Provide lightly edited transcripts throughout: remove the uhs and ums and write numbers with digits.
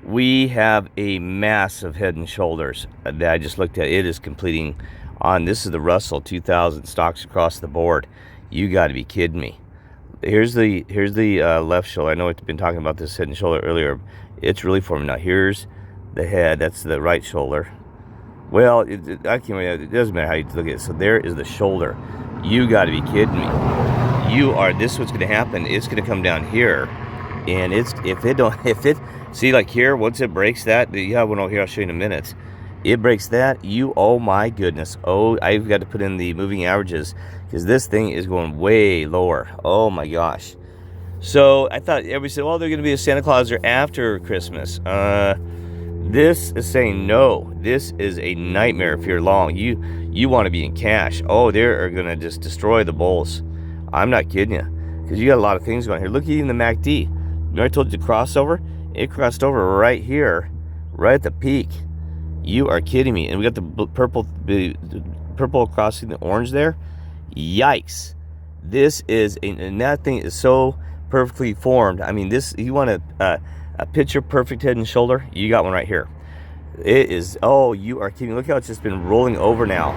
We have a massive Head and Shoulders that I just looked at. It is completing on, this is the Russell 2000 stocks across the board. You got to be kidding me. Here's the left shoulder. I know I've been talking about this Head and Shoulder earlier. It's really forming now. Here's the head. That's the right shoulder. Well, it doesn't matter how you look at it. So there is the shoulder. You got to be kidding me. This is what's going to happen. It's going to come down here, and see, like here, once it breaks that, you have one over here, I'll show you in a minute. It breaks that, oh my goodness. Oh, I've got to put in the moving averages because this thing is going way lower. Oh my gosh. So I thought everybody said, well, they're going to be a Santa Claus or after Christmas. This is saying no. This is a nightmare if you're long. You want to be in cash. Oh, they are going to just destroy the bulls. I'm not kidding you, because you got a lot of things going here. Look at even the MACD. Remember I told you to crossover? It crossed over right here, right at the peak. You are kidding me. And we got the purple crossing the orange there. Yikes. This is, and that thing is so perfectly formed. I mean, this, you want a picture perfect Head and Shoulder? You got one right here. It is, oh, you are kidding. Look how it's just been rolling over now.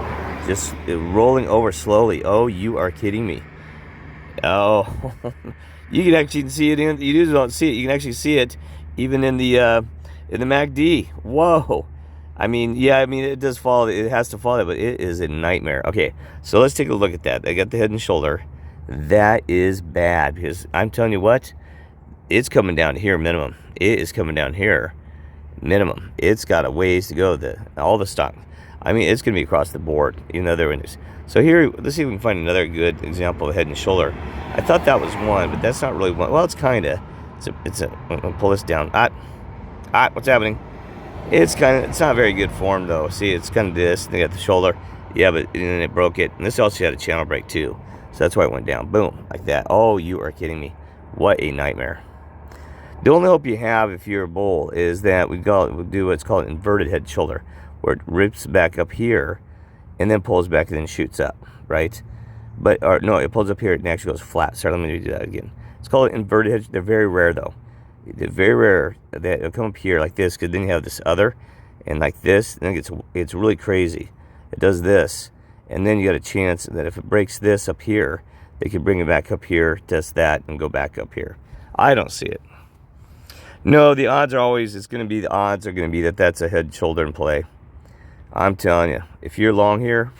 Just rolling over slowly. Oh, you are kidding me. Oh, you can actually see it in, you just don't see it. You can actually see it even in the MACD. Whoa. I mean, yeah, I mean, it does fall. It has to fall, but it is a nightmare. Okay, so let's take a look at that. I got the Head and Shoulder. That is bad, because I'm telling you what, it's coming down here minimum. It is coming down here minimum. It's got a ways to go. All the stock. I mean, it's going to be across the board. You know, there it is. So here, let's see if we can find another good example of Head and Shoulder. I thought that was one, but that's not really one. Well, it's kind of. I'm gonna pull this down. What's happening? It's not very good form though. See, it's kind of this. They got the shoulder. Yeah, but then it broke it. And this also had a channel break too. So that's why it went down. Boom, like that. Oh, you are kidding me. What a nightmare. The only hope you have if you're a bull is that we'll do what's called an inverted head shoulder, where it rips back up here and then pulls back and then shoots up, right? Or no, it pulls up here and actually goes flat. Sorry, let me do that again. It's called inverted head. They're very rare though. They're very rare that it'll come up here like this, because then you have this other, and like this, then it's really crazy. It does this, and then you got a chance that if it breaks this up here, they can bring it back up here, test that, and go back up here. I don't see it. No, the odds are always, the odds are going to be that that's a head and shoulder in play. I'm telling you, if you're long here,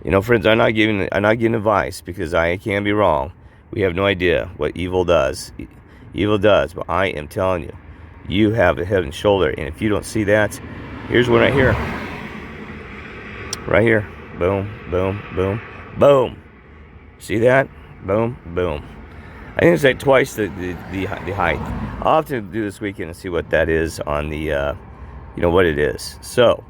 you know, friends, I'm not giving advice, because I can be wrong. We have no idea what evil does. Evil does, but I am telling you, you have a Head and Shoulder, and if you don't see that, here's one right here. Right here. Boom, boom, boom, boom. See that? Boom, boom. I think it's like twice the height. I'll have to do this weekend and see what that is on the, you know, what it is. So,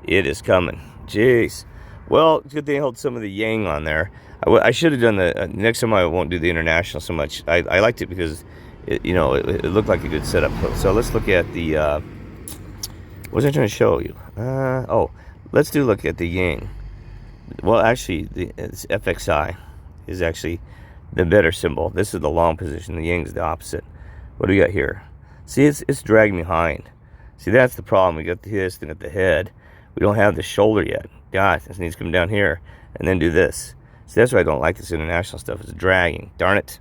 it is coming. Jeez. Well, it's good thing I held some of the yang on there. I should have done the, next time I won't do the international so much. I liked it because, it looked like a good setup. So let's look at the, what was I trying to show you? Let's look at the yang. Well, actually, it's FXI is actually the better symbol. This is the long position. The yang is the opposite. What do we got here? See, it's dragging behind. See, that's the problem. We got this thing at the head. We don't have the shoulder yet. God, this needs to come down here and then do this. See, that's why I don't like this international stuff. It's dragging. Darn it.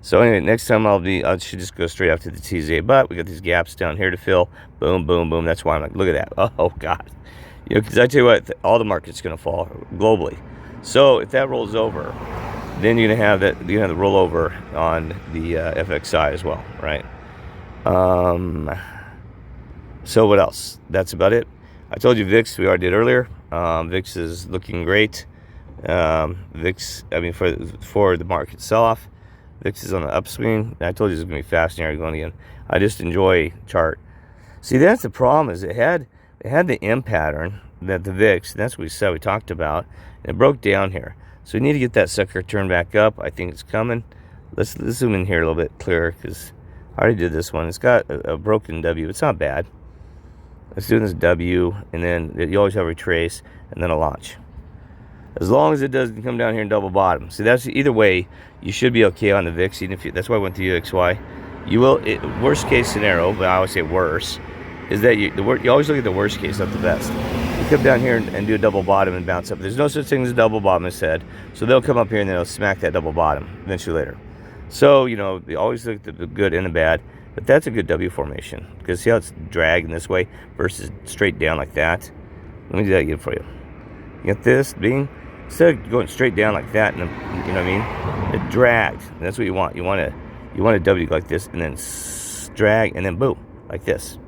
So anyway, next time I should just go straight after the TZA. But we got these gaps down here to fill. Boom, boom, boom. That's why I'm like, look at that. Oh, God. You know, because I tell you what, all the market's going to fall globally. So if that rolls over, then you're going to have that. You're going to have the rollover on the FXI as well, right? So what else? That's about it. I told you VIX, we already did earlier. VIX is looking great. VIX, I mean, for the market sell-off, VIX is on the upswing. I told you it's going to be fascinating going again. I just enjoy chart. See, that's the problem, is it had the M pattern that the VIX, that's what we said, we talked about, and it broke down here. So we need to get that sucker turned back up. I think it's coming. Let's zoom in here a little bit clearer, because I already did this one. It's got a broken W. It's not bad. Let's do this W, and then you always have a retrace, and then a launch. As long as it doesn't come down here and double bottom. See, that's either way, you should be okay on the VIX. Even if that's why I went to UXY. You will, worst case scenario, but I always say worse, is that you always look at the worst case, not the best. You come down here and do a double bottom and bounce up. There's no such thing as a double bottom, as said. So they'll come up here and they'll smack that double bottom eventually later. So, you know, you always look at the good and the bad, but that's a good W formation. Because see how it's dragging this way versus straight down like that? Let me do that again for you. You get this being, instead of going straight down like that, and you know what I mean? It dragged. That's what you want. You want a W like this, and then drag, and then boom, like this.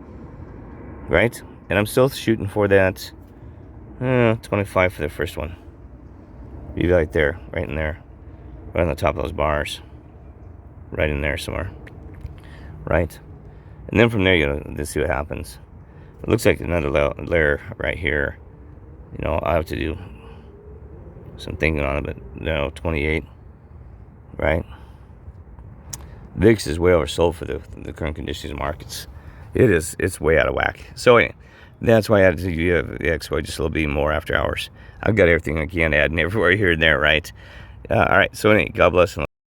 Right? And I'm still shooting for that 25 for the first one. You right there, right in there. Right on the top of those bars. Right in there somewhere. Right? And then from there, you know, let's see what happens. It looks like another layer right here. You know, I have to do some thinking on it, but no, 28. Right? VIX is way oversold for the current conditions of markets. It's way out of whack. So anyway, that's why I had to do the expo just a little bit more after hours. I've got everything I can add and everywhere here and there, right? All right, so anyway, God bless.